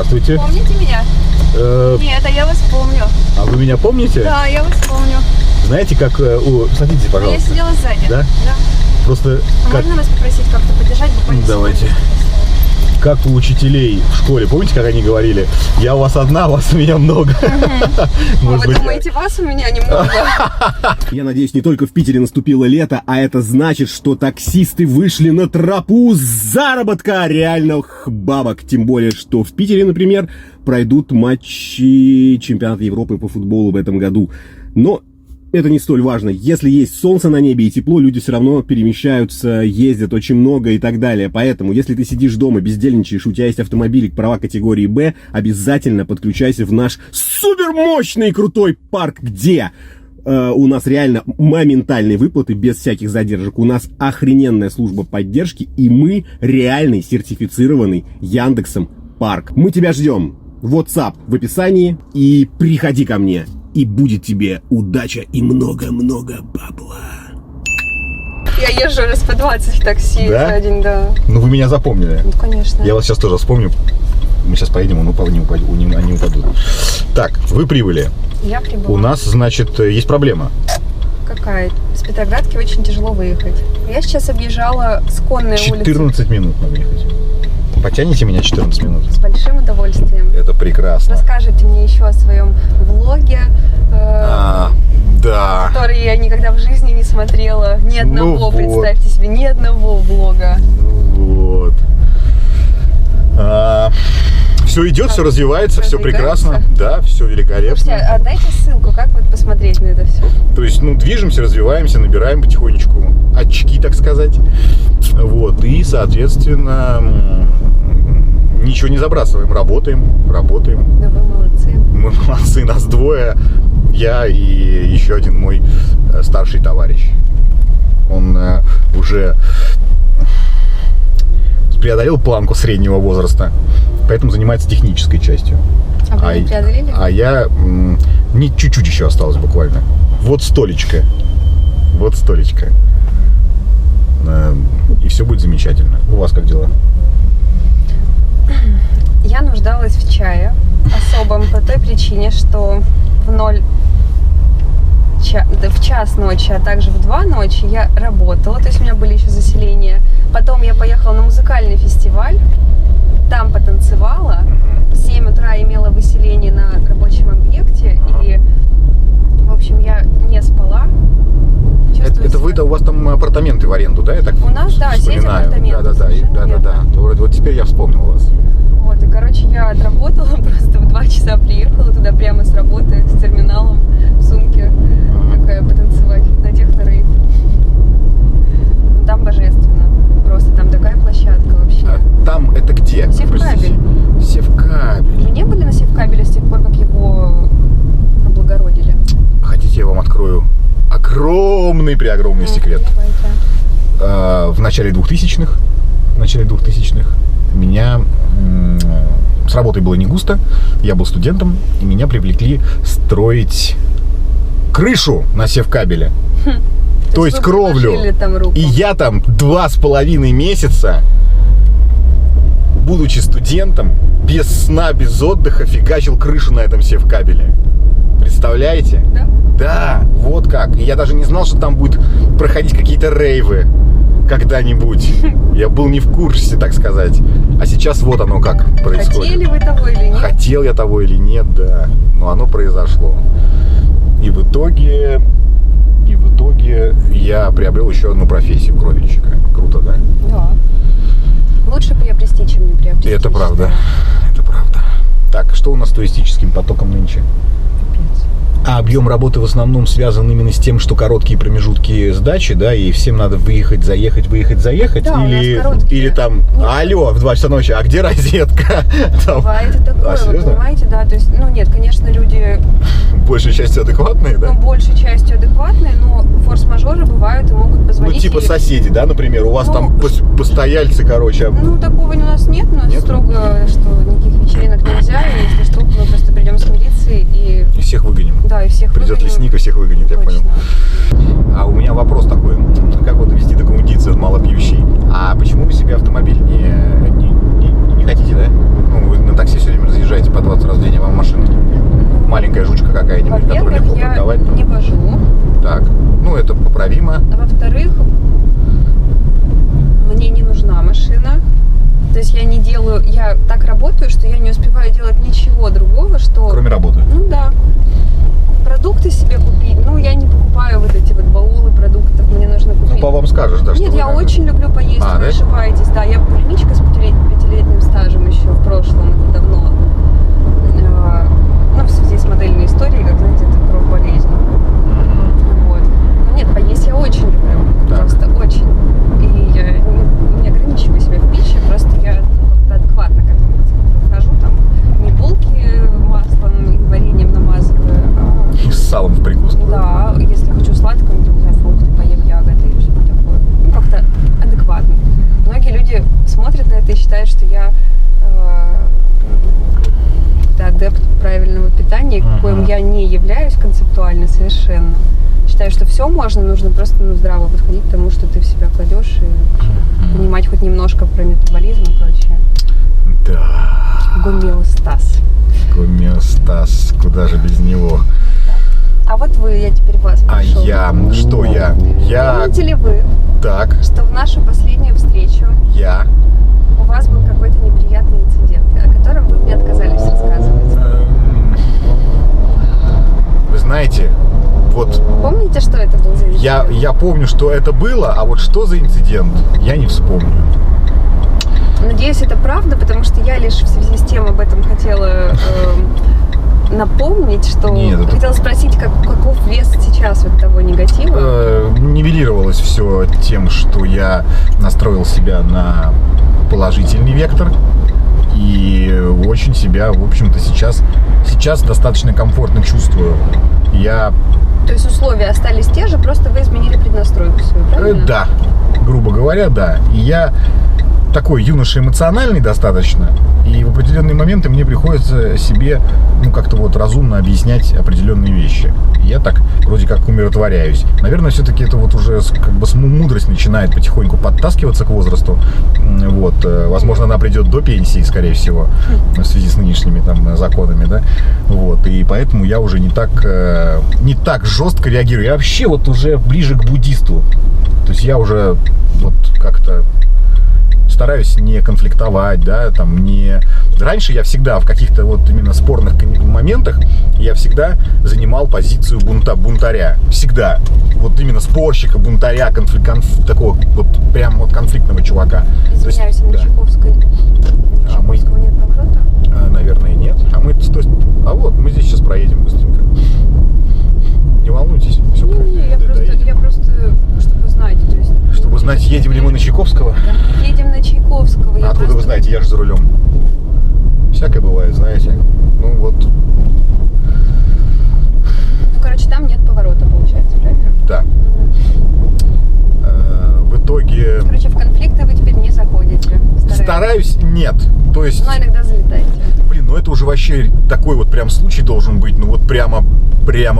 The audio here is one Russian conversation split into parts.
Здравствуйте. Помните меня? Нет, а я вас помню. А вы меня помните? Да, я вас помню. Знаете, как садитесь, Я пожалуйста. сидела сзади. Да? Да. Просто А можно вас попросить как-то поддержать буквально? Давайте. Как у учителей в школе, помните, как они говорили: я у вас одна, вас у меня много. Может Вы быть, думаете, вас у меня немного? Я надеюсь, не только в Питере наступило лето, а это значит, что таксисты вышли на тропу заработка реальных бабок. Тем более, что в Питере, например, пройдут матчи чемпионата Европы по футболу в этом году. Но это не столь важно. Если есть солнце на небе и тепло, люди все равно перемещаются, ездят очень много и так далее. Поэтому, если ты сидишь дома, бездельничаешь, у тебя есть автомобиль, права категории Б, обязательно подключайся в наш супермощный и крутой парк, где у нас реально моментальные выплаты без всяких задержек. У нас охрененная служба поддержки, и мы реальный сертифицированный Яндексом парк. Мы тебя ждем. WhatsApp в описании, и приходи ко мне. И будет тебе удача и много-много бабла. Я езжу раз по 20 в такси за день, да. Ну вы меня запомнили. Ну, конечно. Я вас сейчас тоже вспомню. Мы сейчас поедем, они упадут. Так, вы прибыли. Я прибыла. У нас, значит, есть проблема. Какая? С Петроградки очень тяжело выехать. Я сейчас объезжала Сконные улицы. 14 минут надо ехать. Потянете меня 14 минут? С большим удовольствием. Это прекрасно. Расскажите мне еще о своем влоге, да. который я никогда в жизни не смотрела. Ни одного, представьте себе, ни одного влога. Ну вот. Все идет, все развивается, все прекрасно. Да, все великолепно. Слушайте, а дайте ссылку, как вот посмотреть на это все? То есть, ну, движемся, развиваемся, набираем потихонечку очки, так сказать. Вот, и, соответственно, ничего не забрасываем, работаем. Да вы молодцы. Мы молодцы, нас двое, я и еще один мой старший товарищ. Он уже преодолел планку среднего возраста, поэтому занимается технической частью. А вы не преодолели? А я не чуть-чуть еще осталось буквально. Вот столечко. И все будет замечательно. У вас как дела? Я нуждалась в чае особом по той причине, что в час ночи, а также в 2 ночи я работала, то есть у меня были еще заселения. Потом я поехала на музыкальный фестиваль, там потанцевала, в 7 утра имела выселение на рабочем объекте, и, в общем, я не спала. Это вы-то, у вас там апартаменты в аренду, да? Я так у нас, да, сеть апартаментов. Да. Вот теперь я вспомнил вас. Вот, и, короче, я отработала, просто в 2 часа приехала туда прямо с работы, с терминалом в сумке, такая, потанцевать на техно-рейв. Там божественно, просто там такая площадка вообще. А там это где? Севкабель. Севкабель. Вы не были на Севкабеле с тех пор, как его облагородили? Хотите, я вам открою огромный секрет? В начале 2000-х меня с работой было не густо, я был студентом, и меня привлекли строить крышу на Севкабеле. То есть кровлю. И я там 2,5 месяца, будучи студентом, без сна, без отдыха, фигачил крышу на этом Севкабеле. Представляете? Да? Да, вот как. И я даже не знал, что там будут проходить какие-то рейвы когда-нибудь. Я был не в курсе, так сказать. А сейчас вот оно как происходит. Хотели вы того или нет? Хотел я того или нет, да. Но оно произошло. И в итоге я приобрел еще одну профессию кровельщика. Круто, да? Да. Лучше приобрести, чем не приобрести. Это правда. Это правда. Так, что у нас с туристическим потоком нынче? А объем работы в основном связан именно с тем, что короткие промежутки сдачи, да, и всем надо выехать, заехать, да, или там, алло, в 2 часа ночи, а где розетка? Бывает и такое, вы понимаете, да, то есть, ну нет, конечно, люди... Большей частью адекватные, да? Ну, большей частью адекватные, но форс-мажоры бывают и могут позвонить. Ну, типа соседи, да, например, у вас там постояльцы, короче. Ну, такого у нас нет, но строго, что никаких вечеринок нельзя, и если что, мы просто придем с милицией и... И всех выгоним. Да, и всех придет выгоним. Лесник и всех выгонит, Точно. Я понял. А у меня вопрос такой, как вот вести до кондиции от малопьющей? А почему вы себе автомобиль не хотите, да? Ну, вы на такси все время есть я так работаю, что я не успеваю делать ничего другого, что... Кроме работы. Ну да. Продукты себе купить, я не покупаю вот эти вот баулы продуктов, мне нужно купить. Ну, по вам скажешь, да, что Нет, вы, я наверное, очень люблю поесть, А, вы да? ошибаетесь, да. Я булимичка с пятилетним стажем еще в прошлом, это давно. В связи с модельной историей, как, знаете, это профболезнь. Вот. Но нет, поесть я очень люблю, Так. просто очень. И я не ограничиваю себя в пище, просто я как-то адекватно к этому подхожу, там, не булки маслом и вареньем намазываю, а И с салом в прикуску. да, если хочу сладкого, то, не знаю, фрукты поем, ягоды или что-то такое. Как-то адекватно. Многие люди смотрят на это и считают, что я адепт правильного питания, коим я не являюсь концептуально совершенно. Считаю, что все можно, нужно просто здраво подходить к тому, что ты в себя кладешь, и понимать хоть немножко про метаболизм и прочее. Да. Гомеостаз. Гомеостаз, куда же без него? А вот вы, я теперь вас А прошу. что я? Помните ли вы, Так, что в нашу последнюю встречу у вас был какой-то неприятный инцидент, о котором вы мне отказались рассказывать? Вы знаете, вот Помните, что это был за инцидент? я помню, что это было, а вот что за инцидент, я не вспомню. Надеюсь, это правда, потому что я лишь в связи с тем об этом хотела напомнить, что Нет, это- хотела спросить, каков вес сейчас вот того негатива. Нивелировалось все тем, что я настроил себя на положительный вектор и очень себя, в общем-то, сейчас достаточно комфортно чувствую. Я То есть условия остались те же, просто вы изменили преднастройку свою, правильно? да, грубо говоря, да. И я такой юноша эмоциональный достаточно, и в определенные моменты мне приходится себе, как-то вот разумно объяснять определенные вещи. И я так вроде как умиротворяюсь. Наверное, все-таки это вот уже мудрость начинает потихоньку подтаскиваться к возрасту. Вот. Возможно, она придет до пенсии, скорее всего, в связи с нынешними там законами, да. Вот. И поэтому я уже не так жестко реагирую. Я вообще вот уже ближе к буддисту. То есть я уже вот как-то стараюсь не конфликтовать, да, там не... Раньше я всегда в каких-то вот именно спорных моментах я всегда занимал позицию бунтаря. Всегда. Вот именно спорщика, бунтаря, такого вот прям вот конфликтного чувака. Извиняюсь, То на есть, Чайковской мы- нет поворота? наверное, нет. А вот мы здесь сейчас проедем быстренько. Не волнуйтесь, все Я просто, чтобы знать, то есть... Чтобы знать, едем ли мы на Чайковского. Едем на Чайковского. А откуда вы знаете, я же за рулем. Всякое бывает, знаете. Ну вот, Там нет поворота, получается, правильно? да. В итоге В конфликты вы теперь не заходите. стараюсь, нет. То есть, Но иногда залетаете. это уже вообще такой вот прям случай должен быть. Ну вот прямо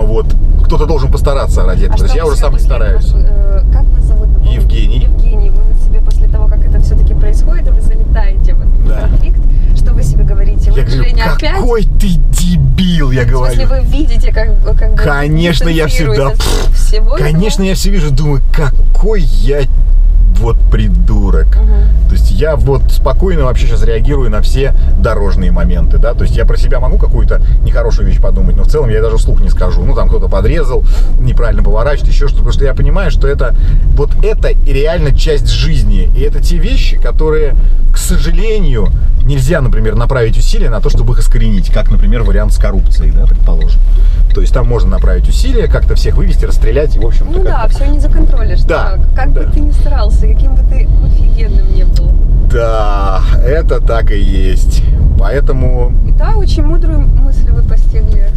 вот. Кто-то должен постараться ради этого. То есть я уже сам не стараюсь. Как вас зовут? Евгений. Евгений, вы себе после того, как это все-таки происходит, вы залетаете в Да. конфликт, что вы себе говорите? Я Вот, говорю, Женя, опять? какой ты дебил, я В смысле, говорю. вы видите, как бы Конечно, я всегда... дистанцируетесь от всего Конечно, этого? я все вижу, думаю, какой я вот придурок. То есть я вот спокойно вообще сейчас реагирую на все дорожные моменты, да, то есть я про себя могу какую-то нехорошую вещь подумать, но в целом я даже вслух не скажу, там кто-то подрезал, неправильно поворачивает, еще что-то, потому что я понимаю, что это реально часть жизни, и это те вещи, которые, к сожалению, нельзя, например, направить усилия на то, чтобы их искоренить, как, например, вариант с коррупцией, да, предположим. То есть там можно направить усилия, как-то всех вывести, расстрелять и, в общем-то, Ну да, как-то... все не законтролишь. Да, Как да. бы ты ни старался, каким бы ты офигенным не был. Да, это так и есть. Поэтому... И да, очень мудрую мысль вы постигли.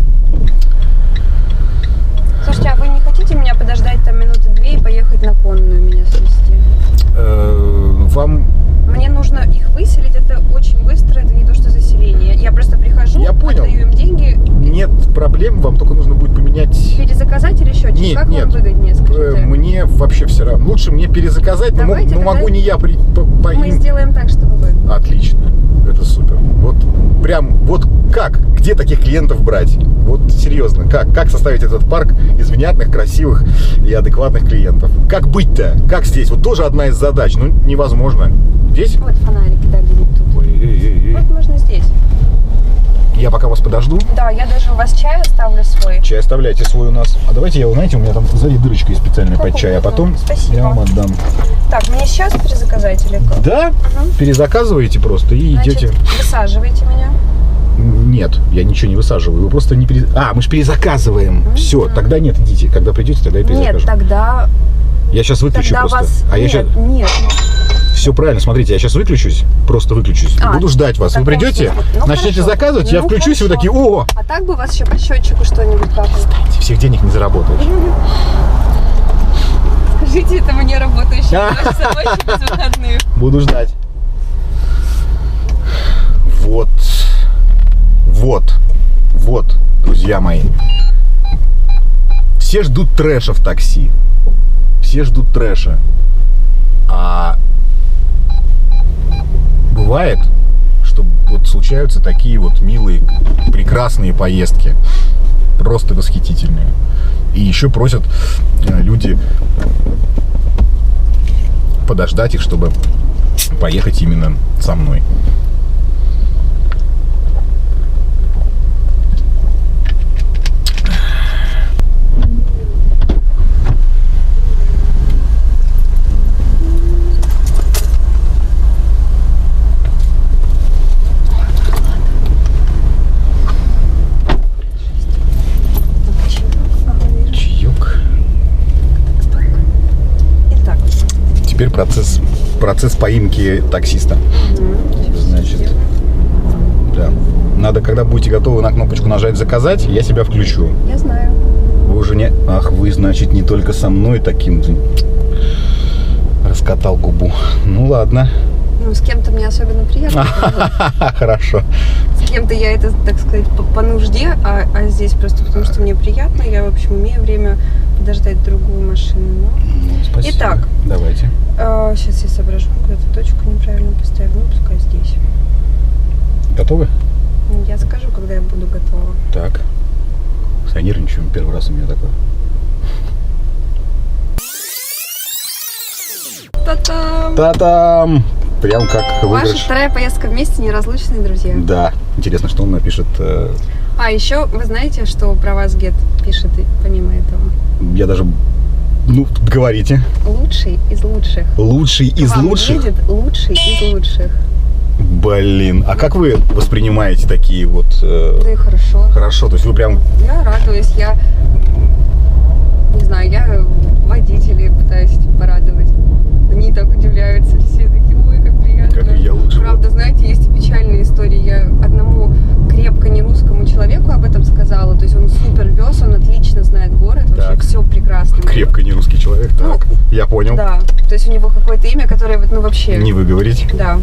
Слушайте, а вы не хотите меня подождать там минуты 2 и поехать на конную меня свезти? Вам... Мне нужно их выселить, это очень быстро, это не то, что заселение. Я просто прихожу, Я понял. отдаю им деньги, Нет проблем, вам только нужно будет поменять... перезаказать или счетчик? Нет, как нет. вам выгоднее, скажите? Мне вообще все равно. Лучше мне перезаказать, но Давайте могу тогда не я Мы сделаем так, чтобы вы. Отлично, это супер. Вот прям вот как? Где таких клиентов брать? Вот серьезно, как составить этот парк из внятных, красивых и адекватных клиентов? Как быть-то? Как здесь? Вот тоже одна из задач. Ну, невозможно. Здесь? Вот фонарики, да, где-нибудь тут. Ой-ой-ой. Вот можно здесь. Я пока вас подожду. Да, я даже у вас чай оставлю свой. Чай оставляйте свой у нас. А давайте я, знаете, у меня там сзади дырочка есть специальная под чай, а потом Спасибо. я вам отдам. Так, мне сейчас перезаказать или как? Да? Перезаказываете просто и идете. Значит, высаживайте меня. Нет, я ничего не высаживаю. Вы просто не перез... А, мы же перезаказываем. Все, тогда нет, идите. Когда придете, тогда я перезакажу. Нет, тогда... Я сейчас выключу Тогда просто. вас... А нет, я сейчас... нет. Все правильно, смотрите, я сейчас выключусь, просто выключусь. А, буду ждать вас. в Вы таком придете, смысле. Ну, начнете хорошо. заказывать, я Ну, включусь, и вы хорошо. такие, о, А так бы у вас еще по счетчику что-нибудь капало. всех денег не заработаешь. Скажите это мне, работающий собачий без выходных. Буду ждать. Вот, друзья мои. Все ждут трэша в такси. Все ждут трэша. А бывает, что вот случаются такие вот милые, прекрасные поездки. Просто восхитительные. И еще просят люди подождать их, чтобы поехать именно со мной. Чаек. Итак. Теперь процесс поимки таксиста. Значит, да. Надо, когда будете готовы на кнопочку нажать «Заказать», я себя включу. Я знаю. Вы уже не... Ах, вы, значит, не только со мной таким... Раскатал губу. Ну, ладно. Ну, с кем-то мне особенно приятно. Хорошо. С кем-то я это, так сказать, по нужде, а здесь просто потому, что мне приятно. Я, в общем, имею время подождать другую машину. Спасибо. Итак. Давайте. Сейчас я соображу, куда-то точку неправильно поставила. Ну, пускай здесь. Готовы? Я скажу, когда я буду готова. Так. Я нервничаю. Первый раз у меня такое. Та-там! Та-там! Прям как Ваша выигрыш. вторая поездка вместе, неразлучные друзья. Да. Интересно, что он напишет. А еще вы знаете, что про вас Гет пишет помимо этого? Я даже... Ну, говорите. Лучший из лучших. Лучший из К вам лучших? едет лучший из лучших. Блин. А как вы воспринимаете такие вот... Да и хорошо. Хорошо, то есть вы прям... Я радуюсь, я не знаю, я водителей пытаюсь порадовать. Они так удивляются, все такие, ой, как приятно. Как я лучше. Правда, знаете, есть и печальные истории. Я одному крепко нерусскому человеку об этом сказала. То есть он супер вез, он отлично знает город, вообще Так. все прекрасно. Крепко не русский человек, Ну, так. Я понял. Да, то есть у него какое-то имя, которое вот, ну вообще... Не выговорить. Да.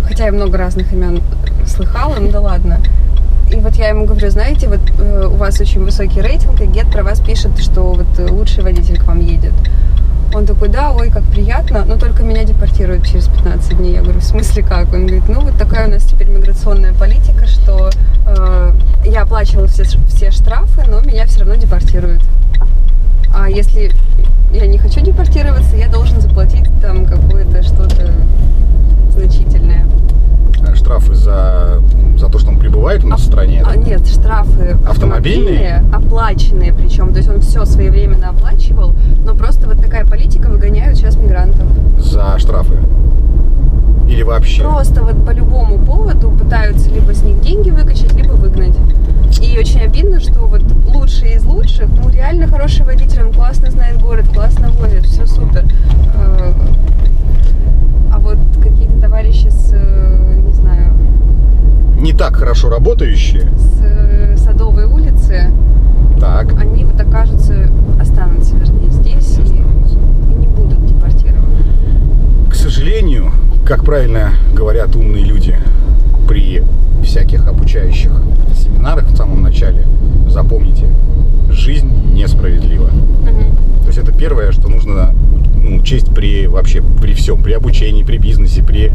Хотя я много разных имен слыхала, ну да ладно. И вот я ему говорю, знаете, вот у вас очень высокий рейтинг, и Гет про вас пишет, что вот лучший водитель к вам едет. Он такой, да, ой, как приятно, но только меня депортируют через 15 дней. Я говорю, в смысле как? Он говорит, ну вот такая у нас теперь миграционная политика, что я оплачивала все штрафы, но меня все равно депортируют. А если я не хочу депортироваться, я должен заплатить там какое-то что-то значительное. Штрафы за то, что он пребывает у нас в стране? да? Нет, штрафы Автомобильные? оплаченные причем. То есть он все своевременно оплачивал, но просто вот такая политика, выгоняют сейчас мигрантов. За штрафы? Или вообще? Просто вот по любому поводу пытаются либо с них деньги выкачать, либо выгнать. И очень обидно, что вот лучший из лучших, ну реально хороший водитель, он классно знает город, классно возит, все супер. А вот какие-то товарищи с, не знаю, Не так хорошо работающие? с Садовой улицы, Так. они вот окажутся, останутся, вернее, здесь и не будут депортированы. К сожалению, как правильно говорят умные люди при всяких обучающих семинарах в самом начале, запомните, жизнь несправедлива. То есть это первое, что нужно учесть при всем, при обучении, при бизнесе, при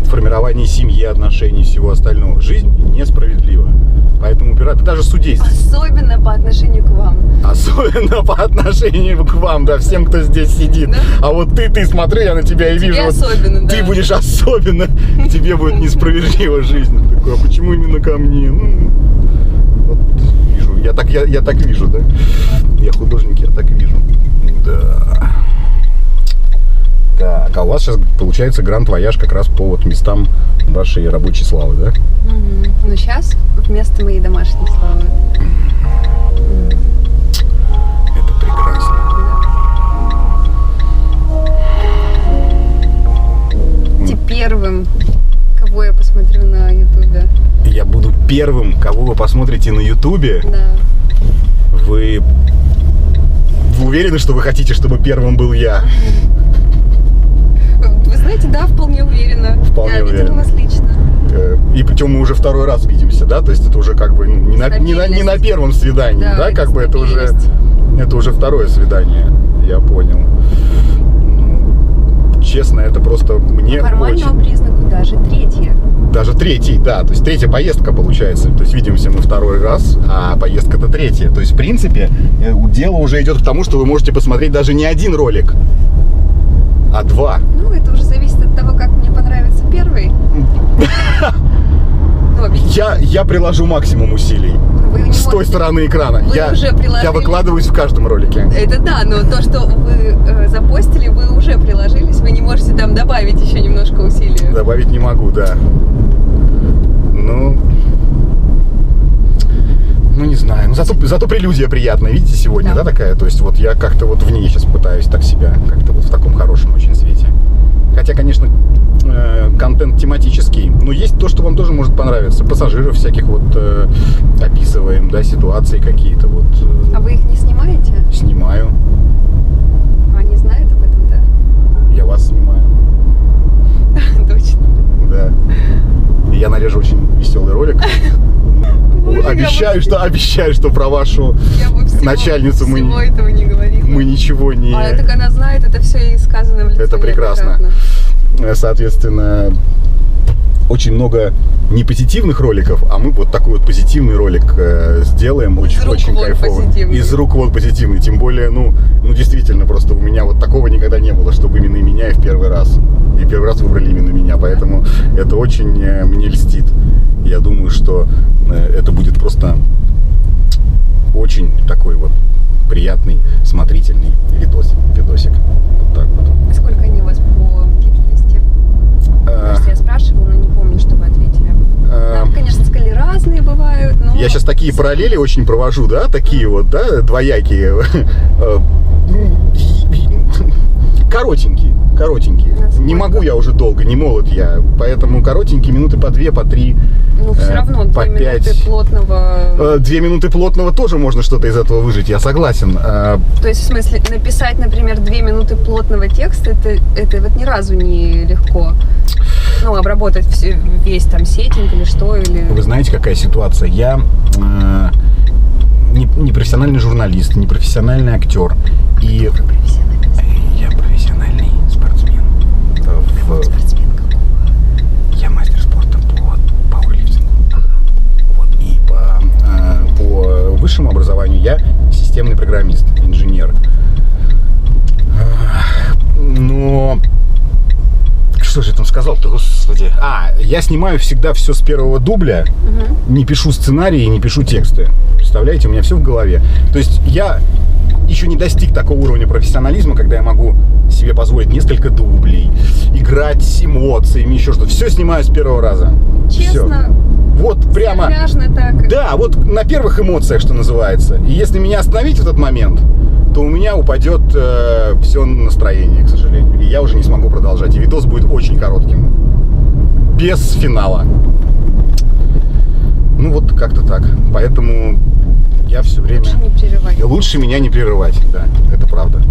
формировании семьи, отношений и всего остального. Жизнь несправедлива. Поэтому упираться, даже судейство. Особенно по отношению к вам. Особенно по отношению к вам, да, всем, кто здесь сидит. Да? А вот ты смотри, я на тебя и вижу. Вот особенно, да. Ты будешь особенно, тебе будет несправедлива жизнь. Такой, а почему именно ко мне? Вот вижу, я так вижу, да? Я художник, я так вижу. Да. Так, а у вас сейчас получается гранд-вояж как раз по вот местам вашей рабочей славы, да? Но сейчас вместо моей домашней славы. Это прекрасно. Будьте первым, кого я посмотрю на ютубе. Я буду первым, кого вы посмотрите на ютубе. Да. Вы уверены, что вы хотите, чтобы первым был я? Вы знаете, да, вполне уверена. Вполне я видела уверена. вас лично. И причем мы уже второй раз видимся, да? То есть это уже как бы не на первом свидании, да? Как бы это уже второе свидание. Я понял. Честно, это просто мне Формального очень... признаку даже третье. Даже третий, да. То есть третья поездка получается. То есть видимся мы второй раз, а поездка-то третья. То есть в принципе дело уже идет к тому, что вы можете посмотреть даже не один ролик, а два. Ну, это уже зависит от того, как мне понравится первый. Я приложу максимум усилий с той стороны экрана. Я выкладываюсь в каждом ролике. Это да, но то, что вы запостили, вы уже приложились. Вы не можете там добавить еще немножко усилий. Добавить не могу, да. Ну, не знаю. Зато прелюдия приятная, видите, сегодня, да, такая? То есть вот я как-то вот в ней сейчас пытаюсь так себя, как-то вот в таком хорошем очень свете. Хотя, конечно, контент тематический, но есть то, что вам тоже может понравиться. Пассажиров всяких вот описываем, да, ситуации какие-то вот. А вы их не снимаете? Снимаю. Они знают об этом, да? Я вас снимаю. Точно. Да. И я нарежу очень веселый ролик. Обещаю, что про вашу начальницу мы этого не говорили. Мы ничего не... А так она знает, это все ей сказано в лицо. Это прекрасно. Соответственно, очень много не позитивных роликов, а мы вот такой вот позитивный ролик сделаем. Очень кайфово. Из рук вон позитивный. Тем более, действительно, просто у меня вот такого никогда не было, чтобы именно и меня, и в первый раз. И первый раз выбрали именно меня. Поэтому это очень мне льстит. Я думаю, что это будет просто очень такой вот приятный, смотрительный видосик. Вот так вот. А сколько они у вас по гид-листе? Просто я спрашивала, но не помню, что вы ответили. Там, конечно, сказали, разные бывают, но... Я сейчас такие параллели очень провожу, да, такие вот, да, двоякие. Коротенькие. Не могу я уже долго, не молод я. Поэтому коротенькие, минуты по 2, по 3. Ну, все равно 2 минуты плотного... 2 минуты плотного тоже можно что-то из этого выжить, я согласен. То есть, в смысле, написать, например, 2 минуты плотного текста, это вот ни разу не легко. Обработать весь там сеттинг или что, или... Вы знаете, какая ситуация? Я не профессиональный журналист, не профессиональный актер. И я профессиональный спортсмен. Спортсмен какого? Я мастер спорта по пауэрлифтингу. Вот. И по высшему образованию я системный программист, инженер. Но что же я там сказал-то, господи? Я снимаю всегда все с первого дубля, не пишу сценарии, не пишу тексты. Представляете, у меня все в голове. То есть я еще не достиг такого уровня профессионализма, когда я могу себе позволить несколько дублей, играть с эмоциями, еще что-то. Все снимаю с первого раза. Честно? Все. Вот прямо... Серьезно так? Да, вот на первых эмоциях, что называется. И если меня остановить в этот момент, то у меня упадет все настроение, к сожалению. И я уже не смогу продолжать. И видос будет очень коротким. Без финала. Вот как-то так. Поэтому я все время... Лучше не прерывать. Лучше меня не прерывать, да, это правда.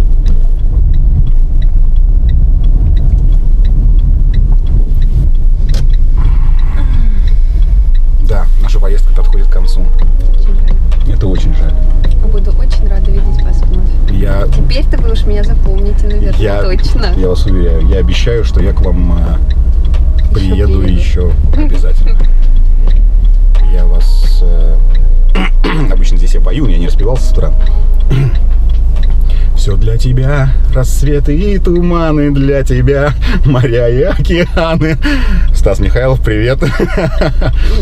Да, наша поездка подходит к концу. Очень жаль. Это очень жаль. Буду очень рада видеть вас вновь. Я теперь-то вы уж меня запомните, наверное, точно. Я вас уверяю, я обещаю, что я к вам приеду еще обязательно. Я вас... Обычно здесь я пою, я не распевался с утра. Все для тебя, рассветы и туманы, для тебя моря и океаны. Стас Михайлов, привет.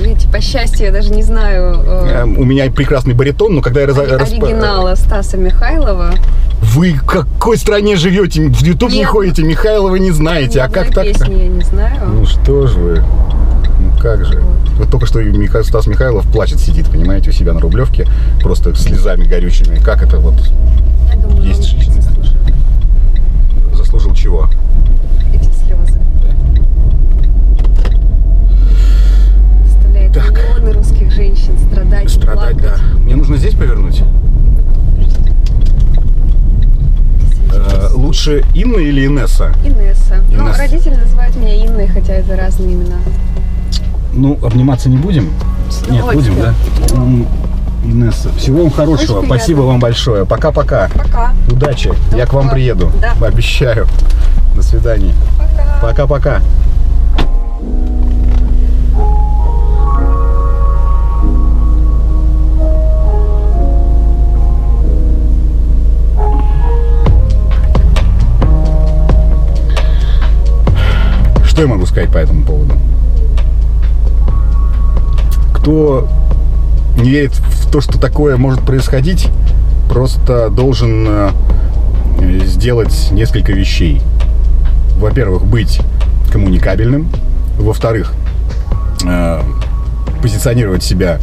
Видите, по счастью, я даже не знаю... У меня прекрасный баритон, но когда я оригинала Стаса Михайлова. Вы в какой стране живете? В YouTube не ходите, Михайлова не знаете. А как так? Песни я не знаю. Ну что ж вы, ну как же. Вот только что Стас Михайлов плачет, сидит, понимаете, у себя на Рублевке, просто слезами горючими. Как это вот? Я думаю, есть он женщина. Заслужил чего? Эти слезы. Заставляет миллионы русских женщин страдать. Страдать, да. Мне нужно здесь повернуть? Лучше Инна или Инесса? Инесса. Инесса. Ну, родители называют меня Инной, хотя это разные имена. Ну, обниматься не будем? Нет, будем, да? Инесса, всего вам хорошего. Спасибо вам большое. Пока-пока. Пока. Удачи. Я к вам приеду. Да. Обещаю. До свидания. Пока. Пока-пока. Что я могу сказать по этому поводу? Кто не верит в то, что такое может происходить, просто должен сделать несколько вещей. Во-первых, быть коммуникабельным. Во-вторых, позиционировать себя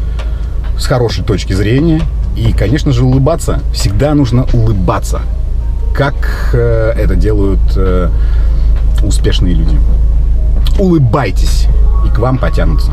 с хорошей точки зрения. И, конечно же, улыбаться. Всегда нужно улыбаться. Как это делают успешные люди. Улыбайтесь, и к вам потянутся.